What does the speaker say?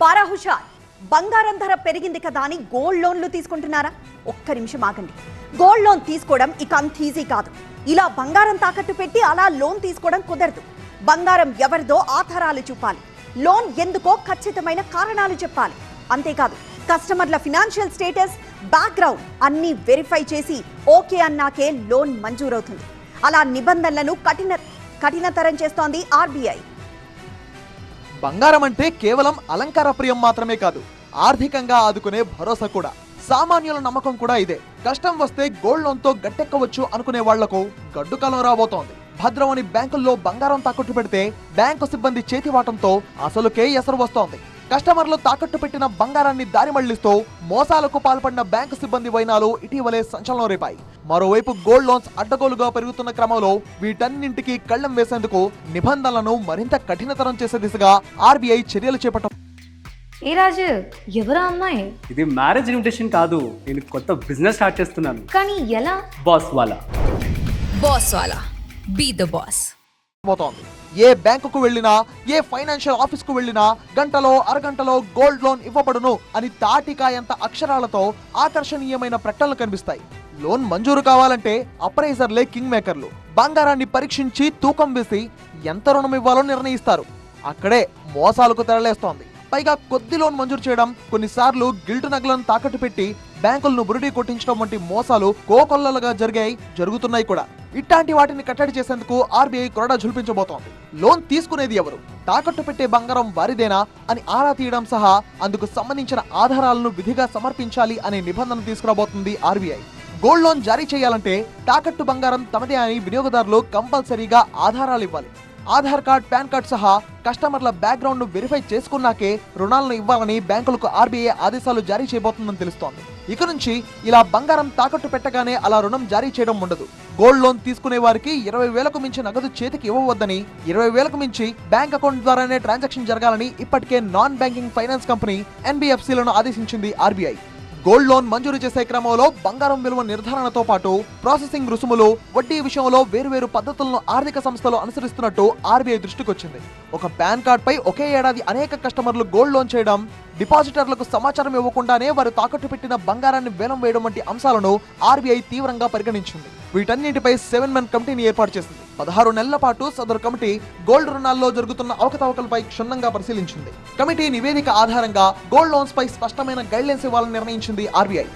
పారా హుషార్. బంగారం ధర పెరిగింది కదా అని గోల్డ్ లోన్లు తీసుకుంటున్నారా? ఒక్క నిమిషం ఆగండి. గోల్డ్ లోన్ తీసుకోవడం ఇక అంత ఈజీ కాదు. ఇలా బంగారం తాకట్టు పెట్టి అలా లోన్ తీసుకోవడం కుదరదు. బంగారం ఎవరిదో ఆధారాలు చూపాలి. లోన్ ఎందుకో ఖచ్చితమైన కారణాలు చెప్పాలి. అంతేకాదు కస్టమర్ల ఫినాన్షియల్ స్టేటస్, బ్యాక్గ్రౌండ్ అన్ని వెరిఫై చేసి ఓకే అన్నాకే లోన్ మంజూరవుతుంది. అలా నిబంధనలను కఠినతరం చేస్తోంది ఆర్బీఐ. బంగారం అంటే కేవలం అలంకార ప్రియం మాత్రమే కాదు, ఆర్థికంగా ఆదుకునే భరోసా కూడా. సామాన్యుల నమ్మకం కూడా ఇదే. కష్టం వస్తే గోల్డ్ లోన్ తో గట్టెక్కవచ్చు అనుకునే వాళ్లకు గడ్డు కాలం రాబోతోంది. భద్రమని బ్యాంకుల్లో బంగారం తాకట్టు పెడితే బ్యాంకు సిబ్బంది చేతివాటంతో అసలుకే ఎసరు వస్తోంది. కస్టమర్లు తాకట్టు పెట్టిన బంగారాన్ని దారి మళ్లిస్తూ మోసాలకు పాల్పడిన బ్యాంకు సిబ్బంది వైనాలు ఇటీవలే సంచలనం రేపాయి. మరోవైపు గోల్డ్ లోన్స్ అడ్డగోలుగా పెరుగుతున్న క్రమంలో వీటన్నింటికి కళ్లెం వేసేందుకు నిబంధనలను మరింత కఠినతరం చేసే దిశగా ఆర్బీఐ చర్యలు చేపట్టారు. ఏ రాజు, ఎవరా అమ్మాయి? ఇది మ్యారేజ్ ఇన్విటేషన్ కాదు, నేను కొత్త బిజినెస్ స్టార్ట్ చేస్తున్నాను. కానీ ఎలా? బాస్ వాలా. బాస్ వాలా, బీ ద బాస్. ఏ బ్యాంకుకు వెళ్ళినా, ఏ ఫైనాన్షియల్ ఆఫీస్ కు వెళ్ళినా గంటలో అరగంటలో గోల్డ్ లోన్ ఇవ్వబడును అని తాటికాయంత అక్షరాలతో ఆకర్షణీయమైన ప్రకటనలు కనిపిస్తాయి. లోన్ మంజూరు కావాలంటే అప్రైజర్లే కింగ్ మేకర్లు. బంగారాన్ని పరీక్షించి తూకం వేసి ఎంత రుణం ఇవ్వాలో నిర్ణయిస్తారు. అక్కడే మోసాలకు తెరలేస్తోంది. పైగా కొద్ది లోన్ మంజూరు చేయడం, కొన్నిసార్లు గిల్టు నగలను తాకట్టు పెట్టి బ్యాంకులను బురిడీ కొట్టించడం వంటి మోసాలు కోకొల్లలుగా జరుగుతున్నాయి కూడా. ఇట్లాంటి వాటిని కట్టడి చేసేందుకు ఆర్బీఐ కొరడా ఝుల్పించబోతోంది. లోన్ తీసుకునేది ఎవరు, తాకట్టు పెట్టే బంగారం వారిదేనా అని ఆరా తీయడం సహా అందుకు సంబంధించిన ఆధారాలను విధిగా సమర్పించాలి అనే నిబంధన తీసుకురాబోతుంది ఆర్బీఐ. గోల్డ్ లోన్ జారీ చేయాలంటే తాకట్టు బంగారం తమదే అని వినియోగదారులు కంపల్సరీగా ఆధారాలు ఇవ్వాలి. ఆధార్ కార్డ్, పాన్ కార్డ్ సహా కస్టమర్ల బ్యాక్గ్రౌండ్ ను వెరిఫై చేసుకున్నాకే రుణాలను ఇవ్వాలని బ్యాంకులకు ఆర్బీఐ ఆదేశాలు జారీ చేయబోతుందని తెలుస్తోంది. ఇక నుంచి ఇలా బంగారం తాకట్టు పెట్టగానే అలా రుణం జారీ చేయడం ఉండదు. గోల్డ్ లోన్ తీసుకునే వారికి 20,000కు మించి నగదు చేతికి ఇవ్వవద్దని, 20,000కు మించి బ్యాంక్ అకౌంట్ ద్వారానే ట్రాన్సాక్షన్ జరగాలని ఇప్పటికే నాన్ బ్యాంకింగ్ ఫైనాన్స్ కంపెనీ ఎన్బీఎఫ్సీలను ఆదేశించింది ఆర్బీఐ. గోల్డ్ లోన్ మంజూరు చేసే క్రమంలో బంగారం విలువ నిర్ధారణతో పాటు ప్రాసెసింగ్ రుసుములు, వడ్డీ విషయంలో వేరువేరు పద్ధతులను ఆర్థిక సంస్థలు అనుసరిస్తున్నట్టు ఆర్బీఐ దృష్టికొచ్చింది. ఒక పాన్ కార్డ్ పై ఒకే ఏడాది అనేక కస్టమర్లు గోల్డ్ లోన్ చేయడం, డిపాజిటర్లకు సమాచారం ఇవ్వకుండానే వారు తాకట్టు పెట్టిన బంగారాన్ని వేలం వేయడం వంటి అంశాలను ఆర్బీఐ తీవ్రంగా పరిగణించింది. వీటన్నిటిపై 7-మెన్ కమిటీని ఏర్పాటు చేసింది. 16 నెలల పాటు సదరు కమిటీ గోల్డ్ రుణాల్లో జరుగుతున్న అవకతవకలపై క్షుణ్ణంగా పరిశీలించింది. కమిటీ నివేదిక ఆధారంగా గోల్డ్ లోన్స్ పై స్పష్టమైన గైడ్లైన్స్ ఇవ్వాలని నిర్ణయించింది ఆర్బీఐ.